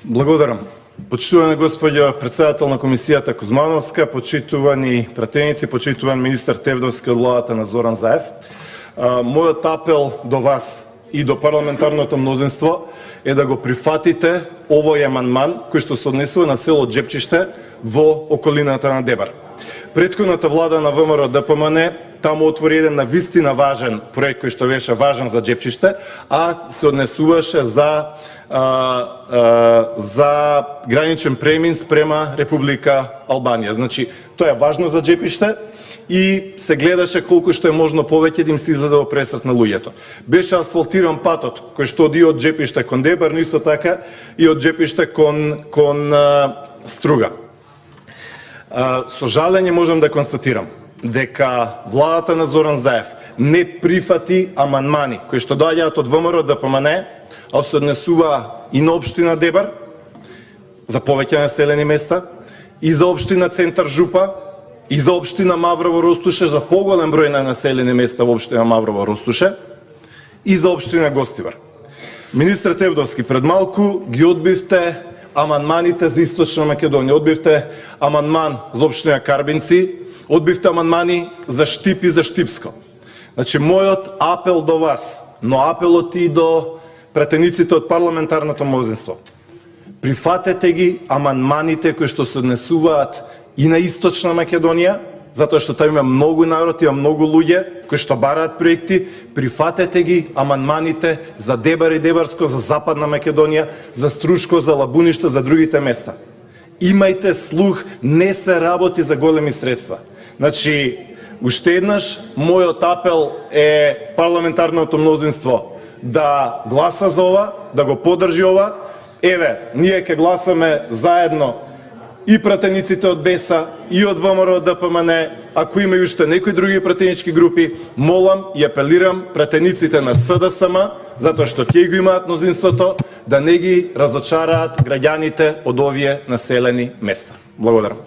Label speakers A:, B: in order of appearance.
A: Благодарам. Почитувана госпоѓа председател на комисијата Кузмановска, почитувани пратеници, почитуван министар Тевдовски од владата на Зоран Заев. Мојот апел до вас и до парламентарното мнозинство е да го прифатите овој амандман кој што се однесува на село Џепчиште во околината на Дебар. Претходната влада на ВМРО ДПМН таму отвори еден навистина важен проект кој што беше важен за Џепчиште, а се однесуваше за граничен премин спрема Република Албанија. Значи, тоа е важно за Џепчиште и се гледаше колку што е можно повеќе да им се издаде пресрет на луѓето. Беше асфалтиран патот кој што оди од Џепчиште кон Дебар, но исто така и од Џепчиште кон Струга. Со жалење можам да констатирам дека владата на Зоран Заев не прифати амандмани кои што доаѓаат од ВМРО ДПМН, а се однесува и на општина Дебар за повеќе населени места, и за општина Центар Жупа, и за општина Маврово Ростуше, за поголем број на населени места во општина Маврово Ростуше, и за општина Гостивар. Министр Тевдовски, пред малку ги одбивте амандманите за Источна Македонија, одбивте амандман за општина Карбинци, одбивте амандмани за Штип и за Штипско. Значи, мојот апел до вас, но апелот и до пратениците од парламентарното мнозинство, прифатете ги амандманите кои што се однесуваат и на Источна Македонија, затоа што таму има многу народ, има многу луѓе кои што бараат проекти, прифатете ги амандманите за Дебар и Дебарско, за Западна Македонија, за Струшко, за Лабуниште, за другите места. Имајте слух, не се работи за големи средства. Значи, уште еднаш, мојот апел е парламентарното мнозинство да гласа за ова, да го поддржи ова. Еве, ние ќе гласаме заедно и пратениците од БЕСА, и од ВМРО ДПМН, ако има и уште некои други пратенички групи, молам и апелирам пратениците на СДСМ, затоа што тие го имаат мнозинството, да не ги разочараат граѓаните од овие населени места. Благодарам.